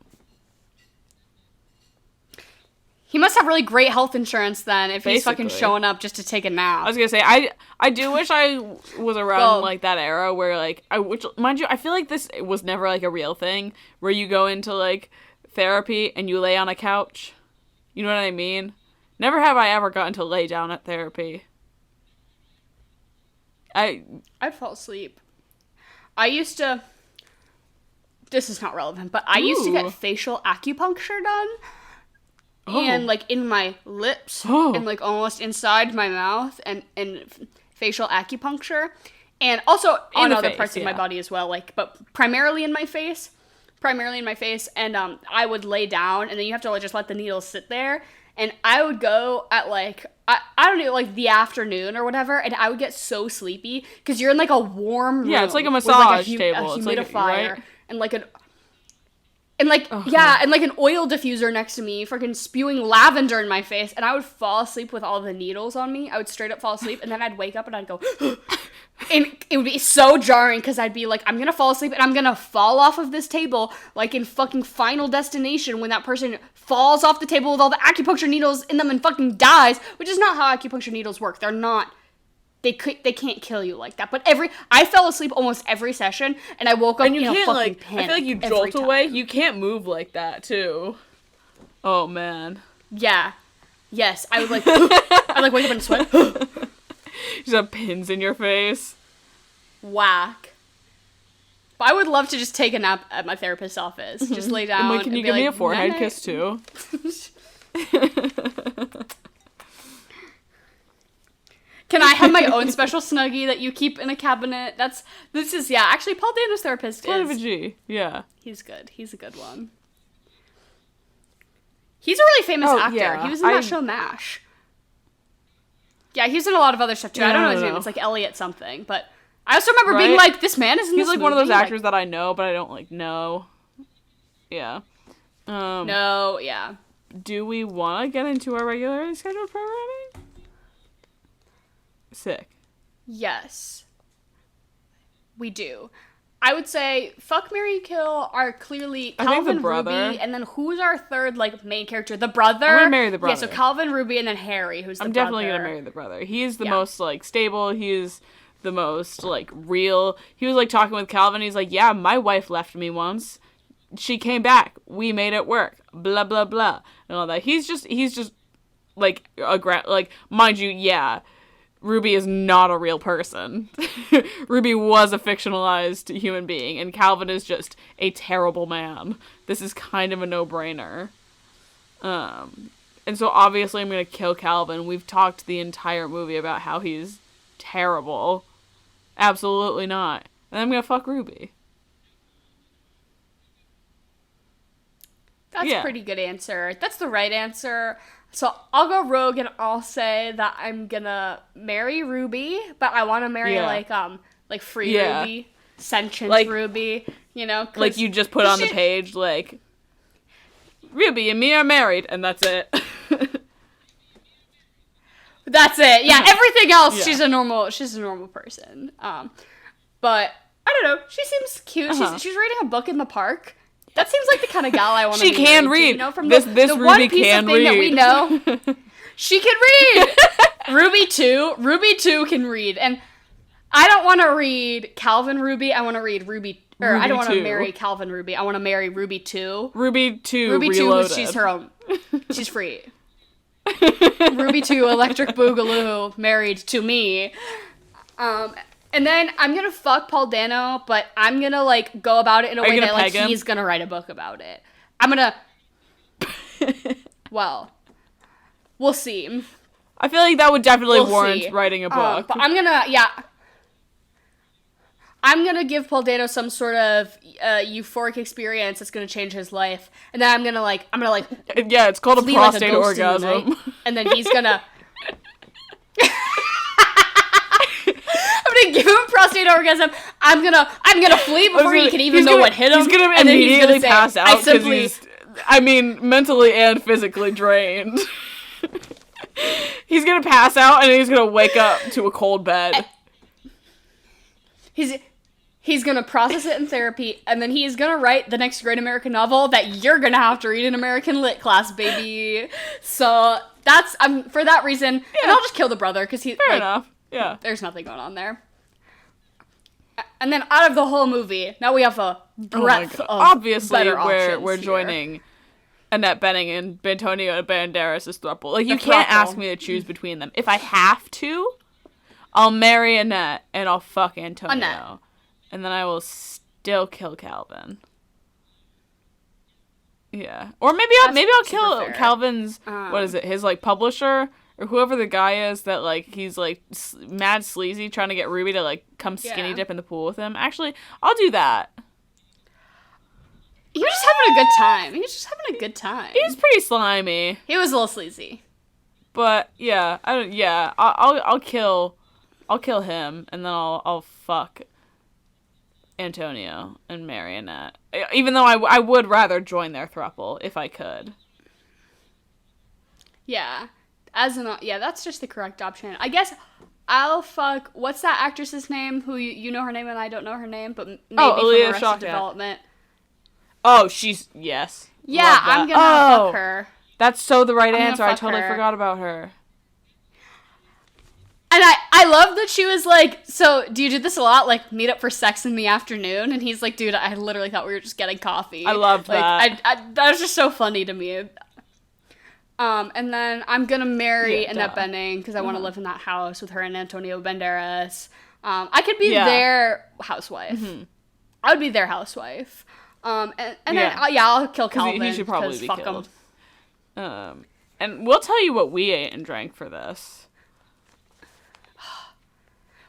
He must have really great health insurance then if he's fucking showing up just to take a nap. I was gonna say, I do wish I was around like that era where like which mind you, I feel like this was never like a real thing where you go into like therapy and you lay on a couch. You know what I mean? Never have I ever gotten to lay down at therapy. I'd fall asleep. I used to... This is not relevant, but I used to get facial acupuncture done. Oh. And, like, in my lips and, like, almost inside my mouth and facial acupuncture. And also in other parts of my body as well, like, but primarily in my face. And I would lay down, and then you have to like, just let the needles sit there. And I would go at, like, I don't know, like, the afternoon or whatever, and I would get so sleepy, because you're in, like, a warm room. Yeah, it's like a massage table. A humidifier. It's like, right? And, like, an oil diffuser next to me, freaking spewing lavender in my face, and I would fall asleep with all the needles on me. I would straight up fall asleep, and then I'd wake up and I'd go, and it would be so jarring, because I'd be like, I'm gonna fall asleep, and I'm gonna fall off of this table, like in fucking Final Destination, when that person falls off the table with all the acupuncture needles in them and fucking dies, which is not how acupuncture needles work. They're not they can't kill you like that. But I fell asleep almost every session, and I woke up and you in a can't fucking like panic. I feel like you jolt away. You can't move like that too. Oh man. Yeah. Yes, I would like. I like wake up in a sweat. You just have pins in your face. Whack. But I would love to just take a nap at my therapist's office. Just lay down. And can you give me a forehead kiss too? Can I have my own special Snuggie that you keep in a cabinet? Actually, Paul Dano's therapist kind of a G. Yeah. He's good. He's a good one. He's a really famous actor. Yeah. He was in that show MASH. Yeah, he's in a lot of other stuff too. I don't know his name. It's like Elliot something, but I also remember being like, this man is in this movie. He's like one of those actors that I know, but I don't like know. Yeah. No, yeah. Do we want to get into our regularly scheduled programming? Sick. Yes. We do. I would say fuck, marry, kill are clearly Calvin, Ruby, and then who's our third like main character? The brother. I'm gonna marry the brother. Yeah, so Calvin, Ruby, and then Harry, who's the brother. I'm definitely gonna marry the brother. He's the most like stable. He's the most like real. He was like talking with Calvin. He's like, yeah, my wife left me once. She came back. We made it work. Blah blah blah and all that. He's just like mind you, yeah. Ruby is not a real person. Ruby was a fictionalized human being, and Calvin is just a terrible man. This is kind of a no-brainer. And so obviously I'm going to kill Calvin. We've talked the entire movie about how he's terrible. Absolutely not. And I'm going to fuck Ruby. That's a pretty good answer. That's the right answer. So I'll go rogue and I'll say that I'm gonna marry Ruby, but I want to marry like free Ruby, sentient Ruby, you know? Like you just put on the page like Ruby and me are married, and that's it. That's it. Yeah, everything else she's a normal person. But I don't know. She seems cute. She's reading a book in the park. That seems like the kind of gal I want to be. She can read. To, you know, from this the Ruby one piece can of thing read. that we know. She can read. Ruby too can read. And I don't want to read Calvin Ruby. I want to read Ruby. Or I don't want to marry Calvin Ruby. I want to marry Ruby 2. Ruby 2 Ruby reloaded. 2, she's her own. She's free. Ruby 2, Electric Boogaloo, married to me. And then I'm gonna fuck Paul Dano, but I'm gonna like go about it in a way that like he's gonna write a book about it. I'm gonna. Well, we'll see. I feel like that would definitely warrant writing a book. But I'm gonna give Paul Dano some sort of euphoric experience that's gonna change his life, and then I'm gonna yeah, it's called a prostate orgasm, and then he's gonna. I'm gonna give him a prostate orgasm. I'm gonna flee before he can even know what hit him. He's gonna immediately pass out because he's, mentally and physically drained. He's gonna pass out and he's gonna wake up to a cold bed. He's gonna process it in therapy, and then he's gonna write the next great American novel that you're gonna have to read in American Lit class, baby. So that's for that reason, and I'll just kill the brother because fair enough. Yeah. There's nothing going on there. And then out of the whole movie, now we have a breadth of obviously better options we're joining Annette Bening and Antonio Banderas' throuple. Like, you can't ask me to choose between them. If I have to, I'll marry Annette and I'll fuck Antonio. And then I will still kill Calvin. Yeah. Or maybe I'll kill fair. Calvin's what is it? His like publisher or whoever the guy is that like he's like mad sleazy trying to get Ruby to like come skinny dip in the pool with him. Actually, I'll do that. He was just having a good time. He was pretty slimy. He was a little sleazy. But yeah, I'll kill him and then I'll fuck Antonio and marry Annette. Even though I would rather join their throuple if I could. Yeah. That's just the correct option. I guess I'll fuck, what's that actress's name? Who you know her name and I don't know her name, but maybe from Arrested Development. Oh, she's, yes. Yeah, I'm gonna fuck her. That's so the right answer. I totally forgot about her. And I love that she was like, so do you do this a lot? Like, meet up for sex in the afternoon? And he's like, dude, I literally thought we were just getting coffee. I loved that. That was just so funny to me. And then I'm gonna marry Annette Bening because I want to live in that house with her and Antonio Banderas. I could be their housewife. Mm-hmm. I would be their housewife. And then I'll kill Calvin. He should probably be killed. And we'll tell you what we ate and drank for this.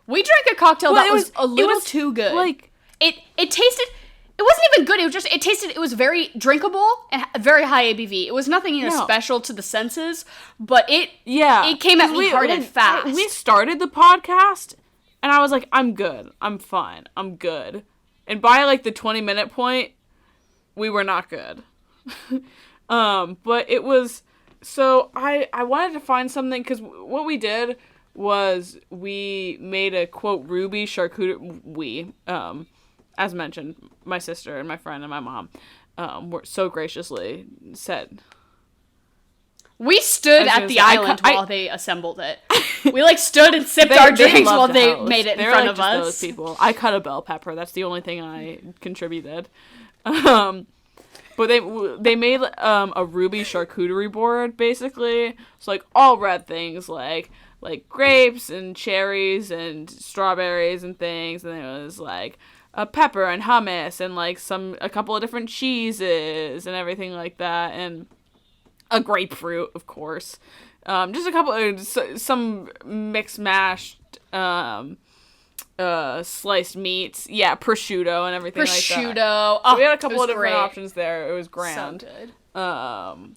We drank a cocktail that was a little too good. Like it tasted. It wasn't even good. It was very drinkable and very high ABV. It was nothing special to the senses, but it came at me hard and fast. We started the podcast, and I was like, I'm good. I'm fine. I'm good. And by like the 20-minute point, we were not good. But it was, so I wanted to find something, because what we did was we made a, quote, Ruby charcuterie, as mentioned, my sister and my friend and my mom were so graciously said. We stood at the island while they assembled it. We like stood and sipped our drinks while they made it in front of us. Those people. I cut a bell pepper. That's the only thing I contributed. But they made a Ruby charcuterie board, basically. It's like all red things, like grapes and cherries and strawberries and things, and it was like a pepper and hummus and like a couple of different cheeses and everything like that, and a grapefruit, of course. Just a couple, some mixed mashed, sliced meats. Yeah, prosciutto and everything like that. Prosciutto. So we had a couple of different options there. It was grand. So good.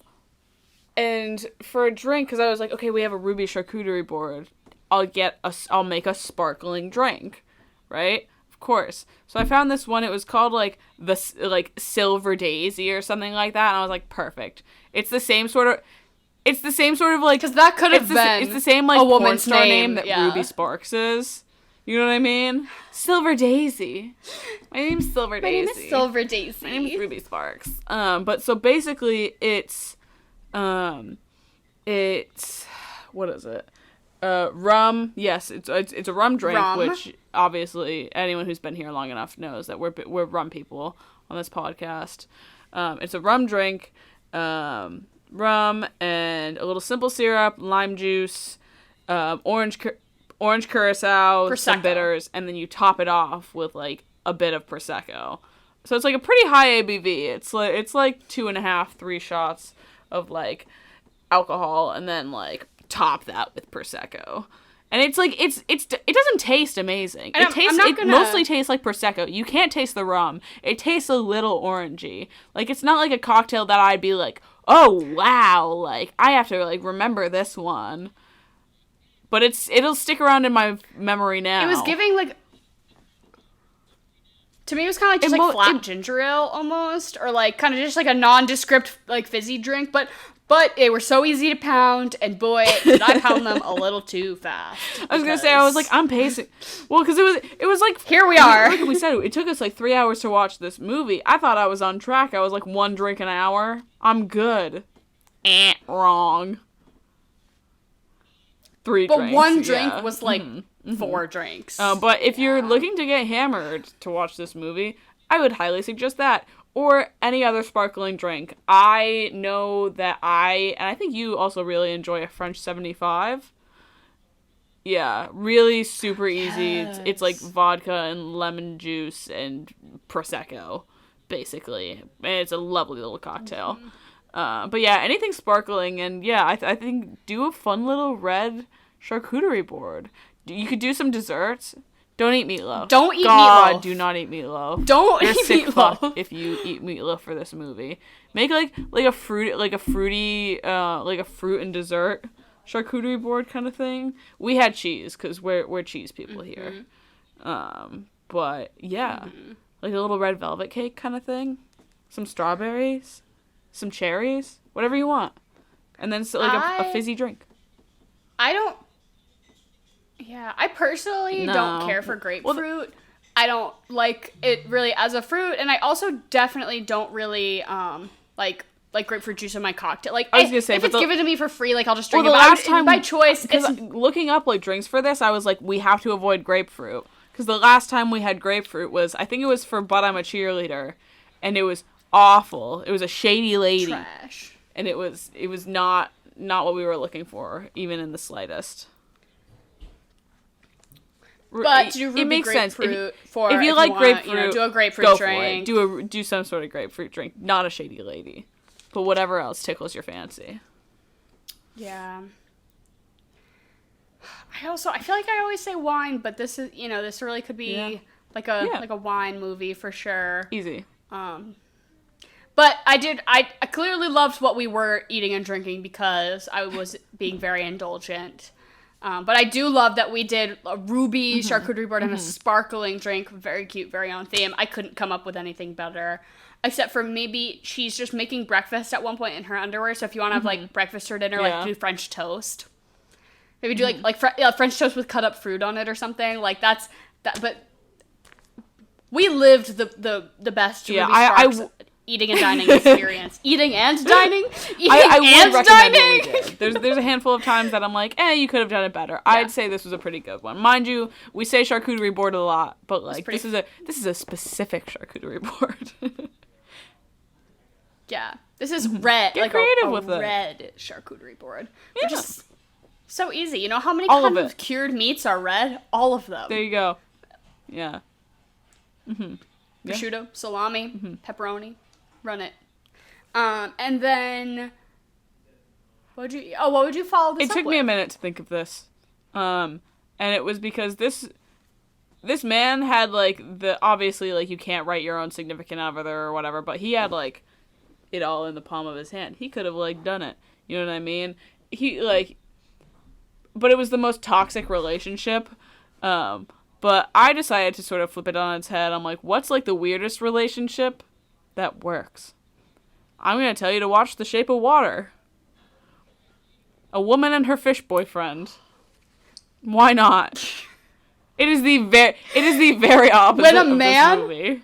And for a drink, because I was like, okay, we have a Ruby charcuterie board. I'll make a sparkling drink, right? Of course. So I found this one. It was called like Silver Daisy or something like that, and I was like, perfect. It's the same sort of like, because that could have been it's the same like a porn woman's star name that Ruby Sparks is. You know what I mean? Silver Daisy. My name's Silver Daisy. My name is Silver Daisy. My name is Ruby Sparks. But so basically it's what is it? Rum. Yes, it's a rum drink, which obviously anyone who's been here long enough knows that we're rum people on this podcast. It's a rum drink, rum and a little simple syrup, lime juice, orange curacao, Prosecco. Some bitters, and then you top it off with like a bit of prosecco. So it's like a pretty high ABV. It's like 2.5, 3 shots of like alcohol, and then like top that with prosecco. And it's like it doesn't taste amazing. It mostly tastes like prosecco. You can't taste the rum. It tastes a little orangey. Like it's not like a cocktail that I'd be like, oh wow, like I have to like remember this one. But it'll stick around in my memory now. It was giving like, to me it was kind of like just like flat ginger ale almost, or like kind of just like a nondescript like fizzy drink, but they were so easy to pound, and boy, did I pound them a little too fast. I was gonna say, I was like, I'm pacing. Well, because it was like, here we are. Like we said, it took us like 3 hours to watch this movie. I thought I was on track. I was like 1 drink an hour. I'm good. Wrong. 3 but drinks. But 1 drink was like 4 drinks. But if you're looking to get hammered to watch this movie, I would highly suggest that. Or any other sparkling drink. I know that and I think you also really enjoy a French 75. Yeah, really super easy. Yes. It's like vodka and lemon juice and Prosecco, basically. And it's a lovely little cocktail. Mm-hmm. But yeah, anything sparkling. And yeah, I think do a fun little red charcuterie board. You could do some desserts. Don't eat meatloaf. Don't eat meatloaf. God, do not eat meatloaf. Don't You're eat sick meatloaf. Fuck if you eat meatloaf for this movie. Make like a fruity and dessert charcuterie board kind of thing. We had cheese because we're cheese people here. But yeah, like a little red velvet cake kind of thing. Some strawberries, some cherries, whatever you want, and then like a fizzy drink. I personally don't care for grapefruit. I don't like it really as a fruit, and I also definitely don't really like like grapefruit juice in my cocktail. Like, I was gonna say, if but it's given to me for free, like I'll just drink well, it. the But last time by choice, it's looking up like drinks for this, I was like, we have to avoid grapefruit because the last time we had grapefruit was, I think it was for But I'm a Cheerleader, and it was awful. It was a shady lady, trash, and it was not what we were looking for, even in the slightest. But to do it ruby makes sense if you like want, grapefruit, do a grapefruit go drink. for it. Do some sort of grapefruit drink, not a shady lady, but whatever else tickles your fancy. Yeah. I feel like I always say wine, but this is, this really could be like a wine movie for sure. Easy. But I clearly loved what we were eating and drinking because I was being very indulgent. But I do love that we did a ruby charcuterie board and a sparkling drink. Very cute, very on theme. I couldn't come up with anything better. Except for maybe she's just making breakfast at one point in her underwear. So if you want to have, like, breakfast or dinner, like, do French toast. Maybe do, French toast with cut up fruit on it or something. Like, that's... that. But we lived the best Ruby Sparks eating and dining experience. Eating and dining? I would recommend what we did. There's a handful of times that I'm like, you could have done it better. Yeah. I'd say this was a pretty good one. Mind you, we say charcuterie board a lot, but like this is a specific charcuterie board. Yeah. This is red. Get like creative a with it. Red charcuterie board. Yeah. Which is so easy. You know how many All kinds of cured meats are red? All of them. There you go. Yeah. Mm-hmm. Prosciutto, salami, pepperoni. Run it. And then what would you follow this up with? It took me a minute to think of this. And it was because this man had like obviously like you can't write your own significant other or whatever, but he had like it all in the palm of his hand. He could have like done it. You know what I mean? But it was the most toxic relationship. But I decided to sort of flip it on its head. I'm like, what's like the weirdest relationship that works? I'm going to tell you to watch The Shape of Water. A woman and her fish boyfriend. Why not? It is the very opposite of this movie.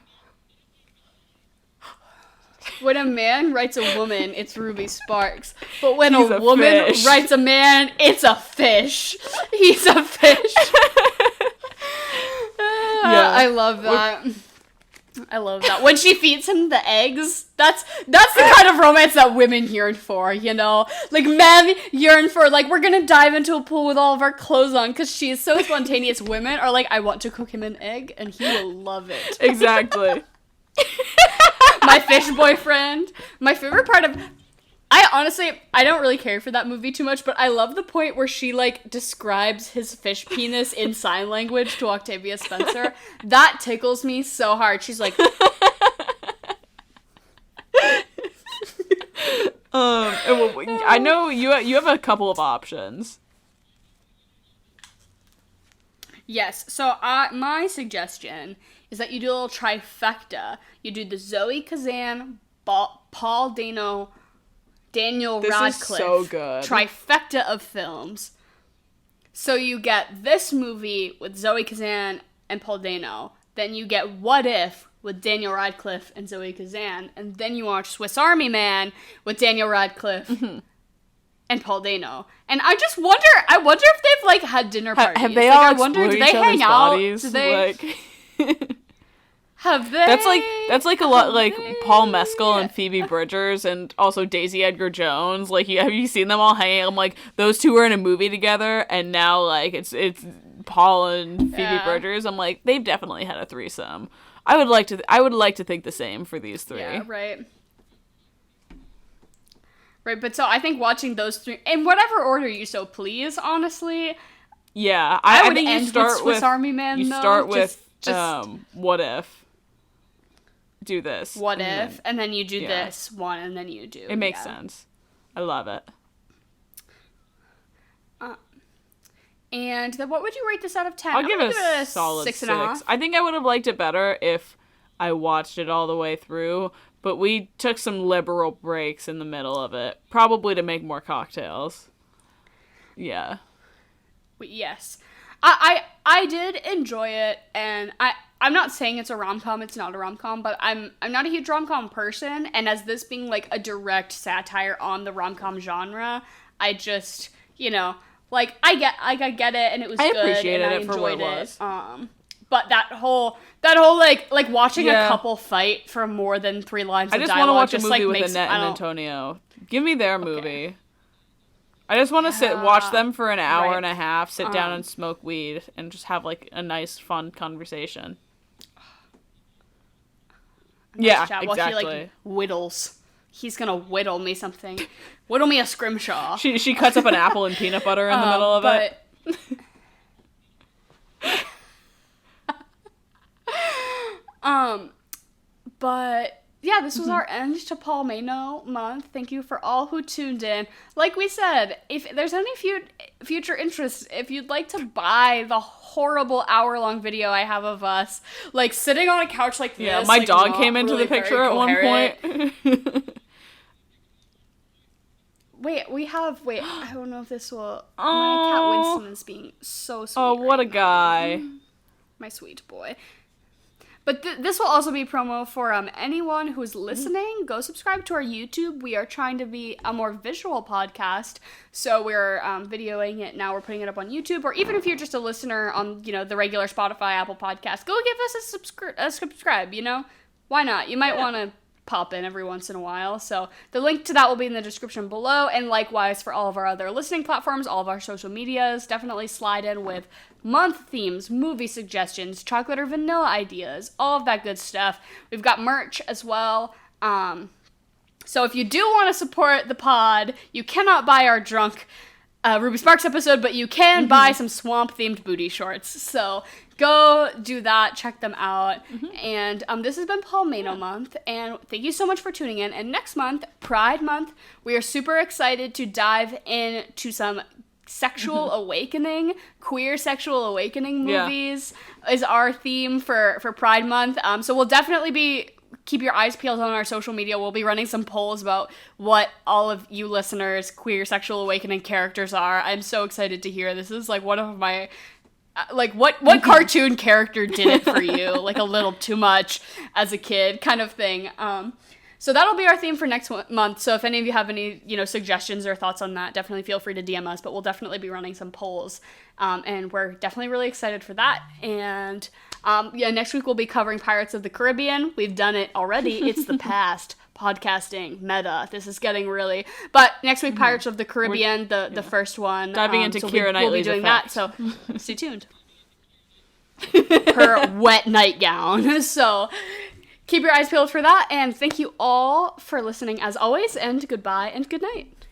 When a man writes a woman, it's Ruby Sparks. But when a woman writes a man, it's a fish. He's a fish. Yeah. I love that. I love that. When she feeds him the eggs, that's the kind of romance that women yearn for, you know? Like, men yearn for, like, we're gonna dive into a pool with all of our clothes on because she is so spontaneous. Women are like, I want to cook him an egg, and he will love it. Exactly. My fish boyfriend. My favorite part of... I don't really care for that movie too much, but I love the point where she, like, describes his fish penis in sign language to Octavia Spencer. That tickles me so hard. She's like... I know you have a couple of options. Yes, so my suggestion is that you do a little trifecta. You do the Zoe Kazan, Paul MAYno, Daniel Radcliffe. This is so good. Trifecta of films. So you get this movie with Zoe Kazan and Paul MAYno. Then you get What If with Daniel Radcliffe and Zoe Kazan. And then you watch Swiss Army Man with Daniel Radcliffe and Paul MAYno. And I wonder if they've, like, had dinner parties. Have they like, all I wonder, do they hang out? Do they... Like... Have they? That's like a lot like Paul Mescal and Phoebe Bridgers and also Daisy Edgar Jones. Like, have you seen them all hanging? I'm like, those two were in a movie together, and now like it's Paul and Phoebe Bridgers. I'm like, they've definitely had a threesome. I would like to think the same for these three. Yeah, right. Right, but so I think watching those three in whatever order you so please, honestly. Yeah, I think end you start with Swiss Army Man. You start with What If. Do this. What if, and then you do this one, and then you do. It makes sense. I love it. And then what would you rate this out of 10? I'll give it a solid 6.5. I think I would have liked it better if I watched it all the way through, but we took some liberal breaks in the middle of it, probably to make more cocktails. Yeah. Yes. I did enjoy it, and I'm not saying it's a rom-com, it's not a rom-com, but I'm not a huge rom-com person, and as this being, like, a direct satire on the rom-com genre, I just, you know, like, I get it, and it was good, appreciated and I it for what it was. But that whole like watching a couple fight for more than 3 lines of dialogue. I just want to watch a movie like, with makes, Annette and Antonio. Give me their movie. I just want to watch them for an hour and a half, sit down and smoke weed, and just have, like, a nice, fun conversation. Yeah, exactly. While he, like, whittles. He's gonna whittle me something. Whittle me a scrimshaw. She cuts up an apple and peanut butter in the middle of it. But yeah, this was our end to Paul MAYno month. Thank you for all who tuned in. Like we said, if there's any future interest, if you'd like to buy the horrible hour-long video I have of us, like, sitting on a couch like this. Yeah, my like, dog came into the picture at one point. Wait, I don't know if this will... My cat Winston is being so sweet. Oh, what right a guy. now. My sweet boy. But this will also be promo for anyone who's listening. Go subscribe to our YouTube. We are trying to be a more visual podcast, so we're videoing it now. We're putting it up on YouTube, or even if you're just a listener on, you know, the regular Spotify, Apple Podcast, go give us a subscribe. You know, why not? You might want to pop in every once in a while. So the link to that will be in the description below, and likewise for all of our other listening platforms, all of our social medias. Definitely slide in with month themes, movie suggestions, chocolate or vanilla ideas, all of that good stuff. We've got merch as well. So if you do want to support the pod, you cannot buy our drunk Ruby Sparks episode, but you can buy some swamp-themed booty shorts. So go do that, check them out. And this has been Paul MAYno month, and thank you so much for tuning in. And next month, Pride month, we are super excited to dive into some sexual awakening, queer sexual awakening movies is our theme for Pride month. So we'll definitely keep your eyes peeled on our social media. We'll be running some polls about what all of you listeners' queer sexual awakening characters are. I'm so excited to hear. This is like one of my, like, what cartoon character did it for you? Like, a little too much as a kid kind of thing. So that'll be our theme for next month. So if any of you have any, you know, suggestions or thoughts on that, definitely feel free to DM us. But we'll definitely be running some polls, and we're definitely really excited for that. And next week we'll be covering Pirates of the Caribbean. We've done it already. It's the past. Podcasting, meta. This is getting really. But next week, Pirates of the Caribbean, the first one. Diving into Keira Knightley's we'll be doing effect. that. So stay tuned. Her wet nightgown. So keep your eyes peeled for that, and thank you all for listening as always, and goodbye and good night.